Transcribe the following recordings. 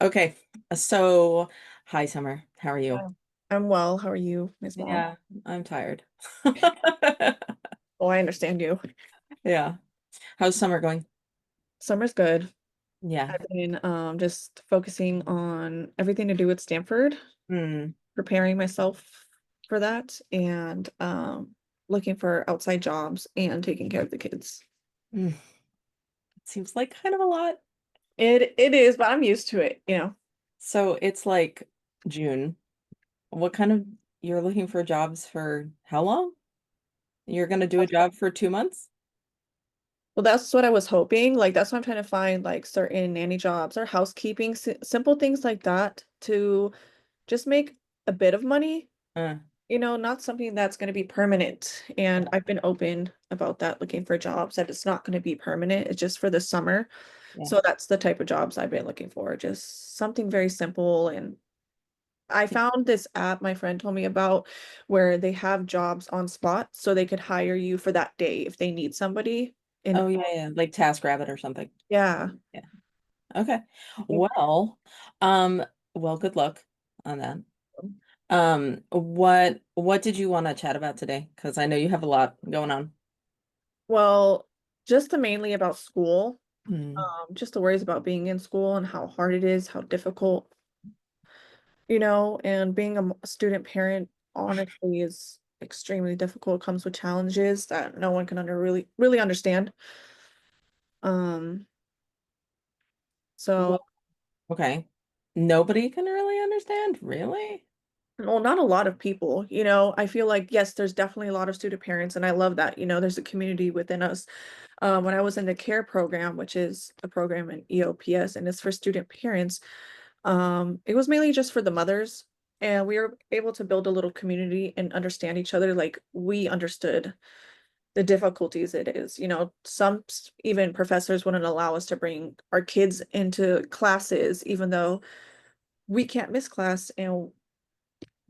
Okay, so hi, Summer. How are you? Yeah. I'm well. How are you, Miss Mom? Yeah, I'm tired. Oh, I understand you. Yeah. How's summer going? Summer's good. Yeah. I've been just focusing on everything to do with Stanford, Hmm. preparing myself for that and looking for outside jobs and taking care of the kids. Mm. Seems like kind of a lot. It is, but I'm used to it. So it's like June. What kind of you're looking for jobs for how long? You're gonna do a job for 2 months? Well, that's what I was hoping. Like that's what I'm trying to find, like certain nanny jobs or housekeeping, simple things like that to just make a bit of money. Uh, Not something that's going to be permanent. And yeah, I've been open about that, looking for jobs that it's not going to be permanent. It's just for the summer. yeah. So that's the type of jobs I've been looking for, just something very simple. And I found this app my friend told me about where they have jobs on spot so they could hire you for that day if they need somebody. And Oh yeah, yeah, like TaskRabbit or something. yeah. Yeah. Okay. Well, um, well, good luck on that. What did you want to chat about today? Because I know you have a lot going on. Well, just mainly about school, Hmm. just the worries about being in school and how hard it is, how difficult. And being a student parent honestly is extremely difficult, comes with challenges that no one can really understand. Um, so Well, okay. Nobody can really understand, really? well, not a lot of people. I feel like yes, there's definitely a lot of student parents, and I love that. There's a community within us. When I was in the CARE program, which is a program in EOPS, and it's for student parents, it was mainly just for the mothers. And we were able to build a little community and understand each other like we understood the difficulties it is. Some even professors wouldn't allow us to bring our kids into classes, even though we can't miss class and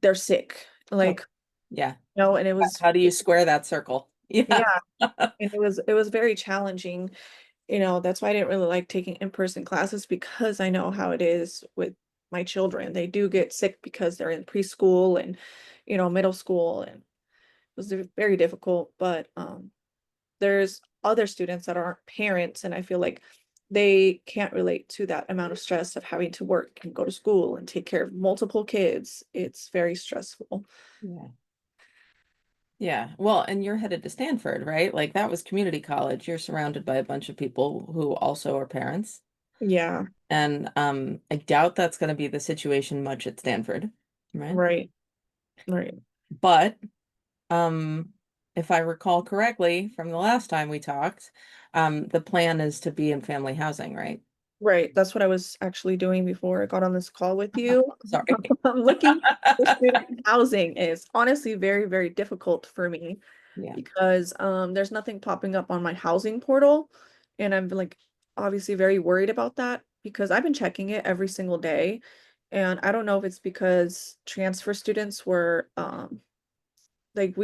they're sick. Oh, Like, yeah. and it was, How do you square that circle? Yeah. yeah, and it was very challenging. That's why I didn't really like taking in-person classes because I know how it is with my children. They do get sick because they're in preschool and, middle school, and it was very difficult. But there's other students that aren't parents, and I feel like they can't relate to that amount of stress of having to work and go to school and take care of multiple kids. It's very stressful. Yeah. Yeah. Well, and you're headed to Stanford, right? Like that was community college. You're surrounded by a bunch of people who also are parents. Yeah, And I doubt that's going to be the situation much at Stanford, right? right, right, But if I recall correctly from the last time we talked, the plan is to be in family housing, right? right. That's what I was actually doing before I got on this call with you. Sorry. I'm looking for student housing is honestly very, very difficult for me Yeah, because there's nothing popping up on my housing portal. And I'm like obviously very worried about that because I've been checking it every single day. And I don't know if it's because transfer students were like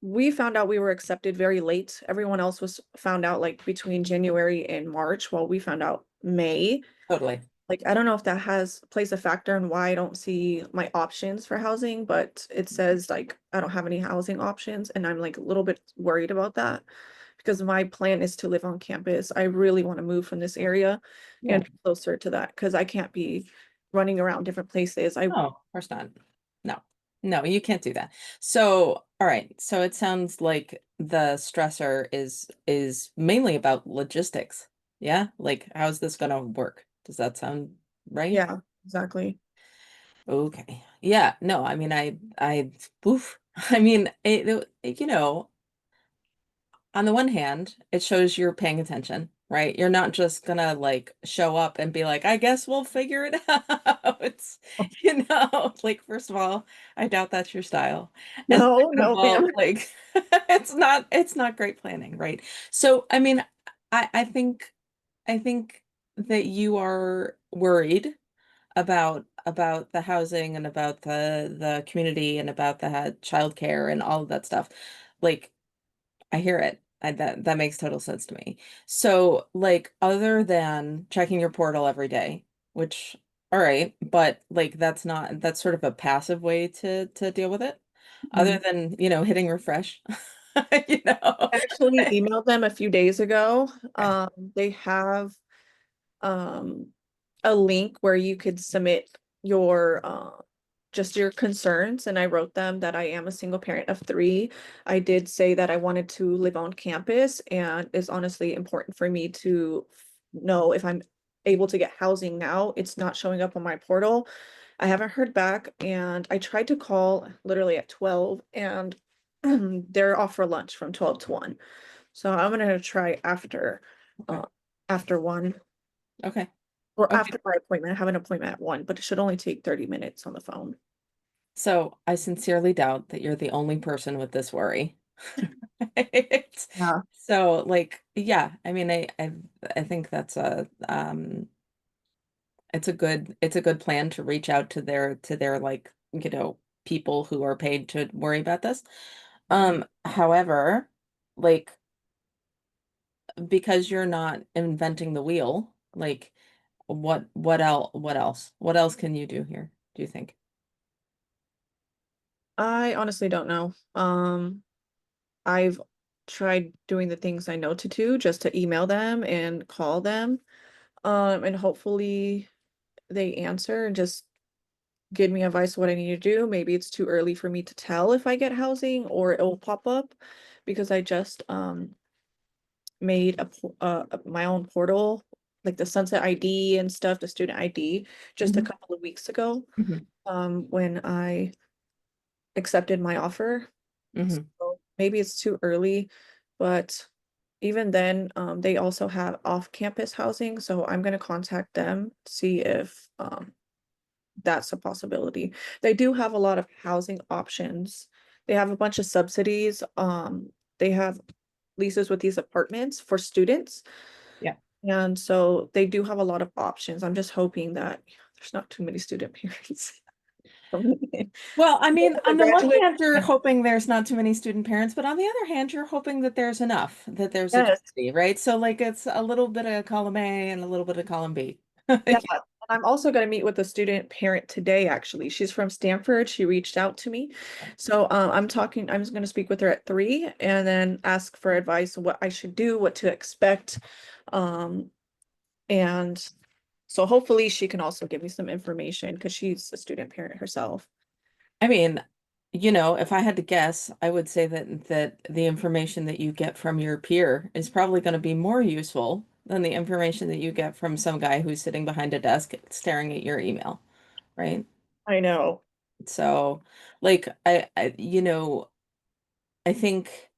we found out we were accepted very late. Everyone else was found out like between January and March, while we found out May. totally. Like, I don't know if that has plays a factor in why I don't see my options for housing, but it says like I don't have any housing options, and I'm like a little bit worried about that because my plan is to live on campus. I really want to move from this area Yeah. and closer to that because I can't be running around different places. I No, of course not. No, no, you can't do that. So, all right. So it sounds like the stressor is mainly about logistics. Yeah? Like, how's this gonna work? Does that sound right? Yeah, exactly. Okay. Yeah. No, I mean, oof. I mean, on the one hand, it shows you're paying attention, right? You're not just gonna like show up and be like, I guess we'll figure it out. Like first of all, I doubt that's your style. And No, second of no, all, ma'am. like it's not great planning, right? So I mean, I think that you are worried about the housing and about the community and about the childcare and all of that stuff. Like I hear it. that makes total sense to me. So, like, other than checking your portal every day, which, all right, but like that's sort of a passive way to deal with it. Other Mhm. than, hitting refresh, you know. I actually Okay. emailed them a few days ago. They have um a link where you could submit your just your concerns, and I wrote them that I am a single parent of three. I did say that I wanted to live on campus, and it's honestly important for me to know if I'm able to get housing now. It's not showing up on my portal. I haven't heard back, and I tried to call literally at 12, and they're off for lunch from 12 to 1. So I'm gonna try Okay. uh after 1 Okay. or Okay. after my appointment. I have an appointment at 1, but it should only take 30 minutes on the phone. So I sincerely doubt that you're the only person with this worry. Right? Yeah. So like, yeah, I mean, I think that's it's a good plan to reach out to their like, people who are paid to worry about this. However, like because you're not inventing the wheel, like what else can you do here, do you think? I honestly don't know. I've tried doing the things I know to do, just to email them and call them. And hopefully they answer and just give me advice what I need to do. Maybe it's too early for me to tell if I get housing or it will pop up, because I just made my own portal, like the Sunset ID and stuff, the student ID, just a Hmm. couple of weeks ago, Hmm. when I accepted my offer. Hmm. So maybe it's too early, but even then, they also have off-campus housing, so I'm gonna contact them, see if that's a possibility. They do have a lot of housing options. They have a bunch of subsidies. They have leases with these apartments for students. Yeah. And so they do have a lot of options. I'm just hoping that there's not too many student parents coming in. Well, I mean, The on the one graduate. hand, you're hoping there's not too many student parents, but on the other hand, you're hoping that there's enough, that there's a Yes. community, right? So like it's a little bit of column A and a little bit of column B. Yeah. And I'm also going to meet with a student parent today, actually. She's from Stanford. She reached out to me. So I'm just going to speak with her at 3 and then ask for advice on what I should do, what to expect. Um, and so hopefully she can also give me some information because she's a student parent herself. I mean, if I had to guess, I would say that the information that you get from your peer is probably going to be more useful than the information that you get from some guy who's sitting behind a desk staring at your email, right? I know. So, like I think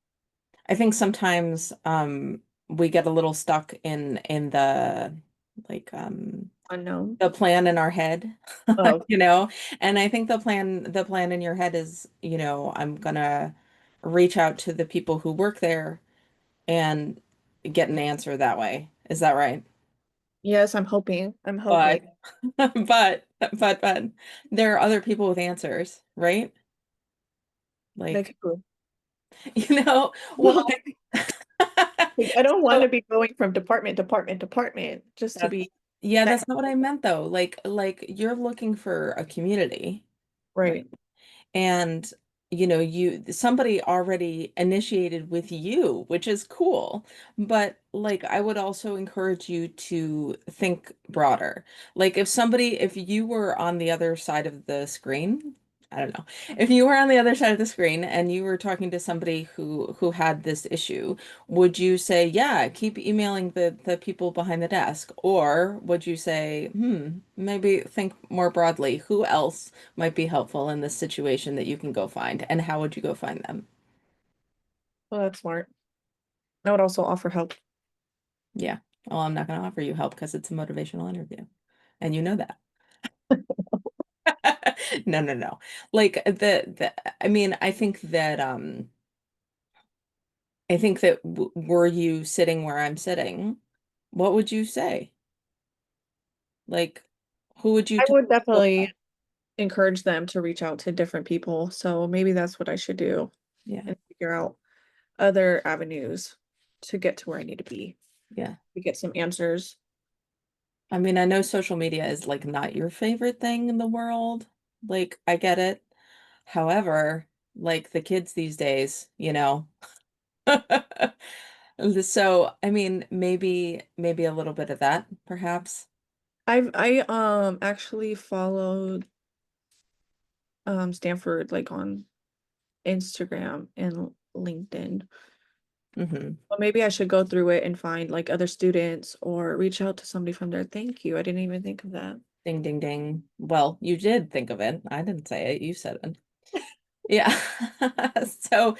I think sometimes we get a little stuck in the like Unknown. the plan in our head, Oh, you know, and I think the plan in your head is, I'm gonna reach out to the people who work there and get an answer that way. Is that right? yes, I'm hoping. I'm hoping. But but there are other people with answers, right? They Like, could. well, Like, I don't want so to be going from department, department, department just to that's be yeah, that. that's not what I meant though. Like you're looking for a community, right? Right. And somebody already initiated with you, which is cool. But like I would also encourage you to think broader. Like if you were on the other side of the screen, I don't know. If you were on the other side of the screen and you were talking to somebody who had this issue, would you say, yeah, keep emailing the people behind the desk? Or would you say, maybe think more broadly, who else might be helpful in this situation that you can go find, and how would you go find them? Well, that's smart. I would also offer help. Yeah. Well, I'm not going to offer you help because it's a motivational interview, and you know that. No, no, no. Like I mean, I think that were you sitting where I'm sitting, what would you say? Like, who would you I tell? would definitely encourage them to reach out to different people. So maybe that's what I should do Yeah. and figure out other avenues. to get to where I need to be, Yeah. to get some answers. I mean, I know social media is like not your favorite thing in the world. Like, I get it. However, like the kids these days, you know. So, I mean, maybe a little bit of that, perhaps. I actually followed Stanford like on Instagram and LinkedIn. Hmm. Well, maybe I should go through it and find like other students or reach out to somebody from there. Thank you. I didn't even think of that. Ding, ding, ding. Well, you did think of it. I didn't say it. You said it. Yeah. So,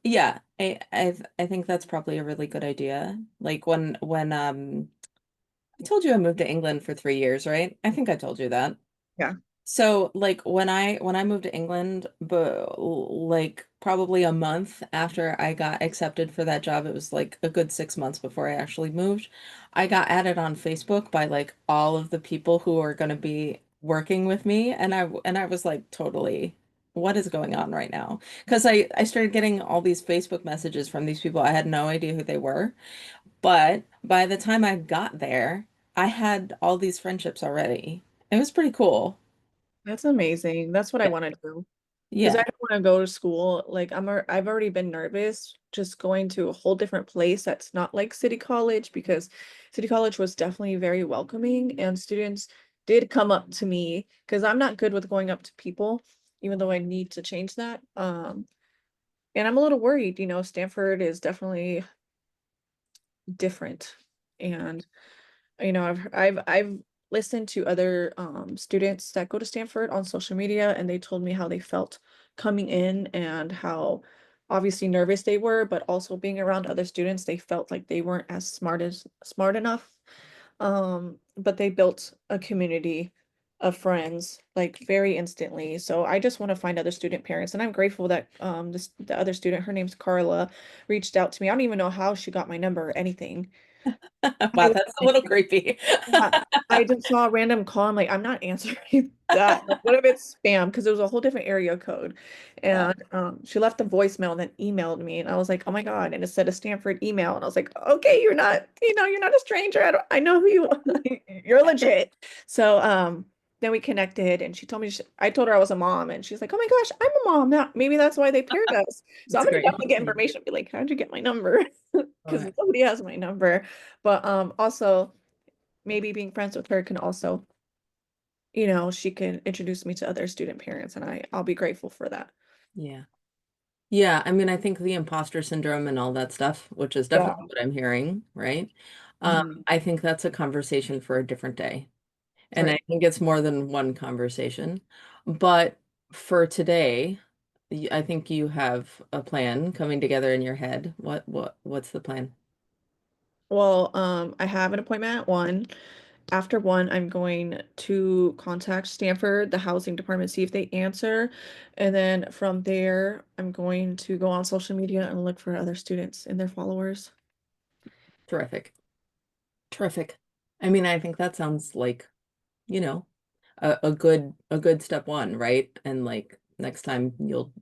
yeah, I think that's probably a really good idea. Like when I told you I moved to England for 3 years, right? I think I told you that. Yeah. So like when I moved to England, but like probably a month after I got accepted for that job, it was like a good 6 months before I actually moved. I got added on Facebook by like all of the people who are going to be working with me, and I was like totally, what is going on right now? Because I started getting all these Facebook messages from these people. I had no idea who they were, but by the time I got there, I had all these friendships already. It was pretty cool. That's amazing. That's what I want to do. Because I Yeah. don't want to go to school. Like I've already been nervous just going to a whole different place that's not like City College because City College was definitely very welcoming and students did come up to me because I'm not good with going up to people, even though I need to change that. And I'm a little worried, Stanford is definitely different. And I've listened to other students that go to Stanford on social media, and they told me how they felt coming in and how obviously nervous they were, but also being around other students, they felt like they weren't as smart enough. But they built a community of friends like very instantly. So I just want to find other student parents, and I'm grateful that the other student, her name's Carla, reached out to me. I don't even know how she got my number or anything. Wow, that's a little creepy. Yeah, I just saw a random call. I'm like, I'm not answering that. Like, what if it's spam? Because it was a whole different area code. Wow, And she left a voicemail and then emailed me. And I was like, oh my God. And it said a Stanford email. And I was like, okay, you're not a stranger. I know who you you're legit. So then we connected and she told me I told her I was a mom. And she's like, oh my gosh, I'm a mom. Now maybe that's why they paired us. So I'm that's gonna great. definitely get information. Be like, how'd you get my number? Love Because it. nobody has my number. But also maybe being friends with her can also, she can introduce me to other student parents and I'll be grateful for that. Yeah. Yeah, I mean, I think the imposter syndrome and all that stuff, which is Yeah. definitely what I'm hearing, right? Mhm. I think that's a conversation for a different day. And I Right. think it's more than one conversation. But for today, I think you have a plan coming together in your head. What's the plan? Well, I have an appointment at 1. After 1, I'm going to contact Stanford, the housing department, see if they answer. And then from there, I'm going to go on social media and look for other students and their followers. Terrific. Terrific. I mean, I think that sounds like, you know, a good step one, right? And like next time you'll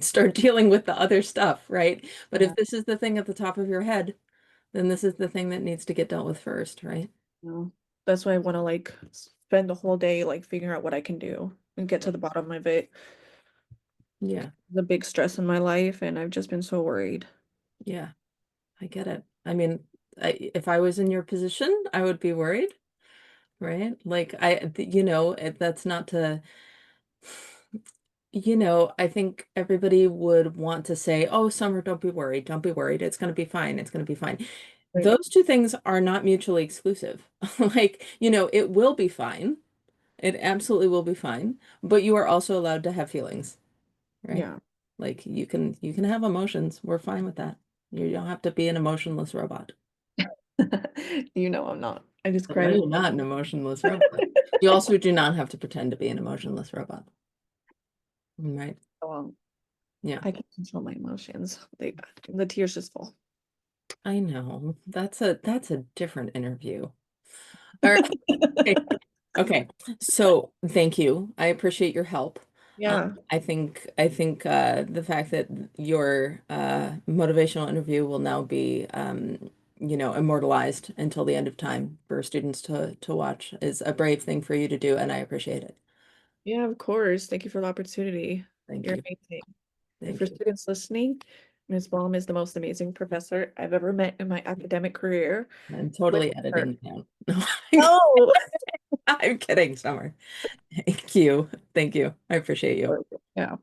start dealing with the other stuff, right? But if Yeah. this is the thing at the top of your head, then this is the thing that needs to get dealt with first, right? No. That's why I want to like spend the whole day like figuring out what I can do and get to the bottom of it. Yeah. The big stress in my life, and I've just been so worried. Yeah. I get it. I mean, if I was in your position, I would be worried, right? Like that's not to, I think everybody would want to say, "Oh, Summer, don't be worried. Don't be worried. It's going to be fine. It's going to be fine." Right. Those two things are not mutually exclusive. Like, it will be fine. It absolutely will be fine, but you are also allowed to have feelings, right? Yeah. Like you can have emotions. We're fine with that. You don't have to be an emotionless robot. I'm not. I just I know cried. you're not an emotionless robot. You also do not have to pretend to be an emotionless robot. Right? Um, Yeah, I can control my emotions. The tears just fall. I know. That's a different interview. All right. Okay. So thank you. I appreciate your help. Yeah. The fact that your motivational interview will now be immortalized until the end of time for students to watch is a brave thing for you to do, and I appreciate it. Yeah, of course. Thank you for the opportunity. Thank You're you. amazing. And for Thank you. students listening, Ms. Baum is the most amazing professor I've ever met in my academic career. I'm Live totally with her. editing it down. Oh, I'm kidding, Summer. Thank you. Thank you. I appreciate you. yeah.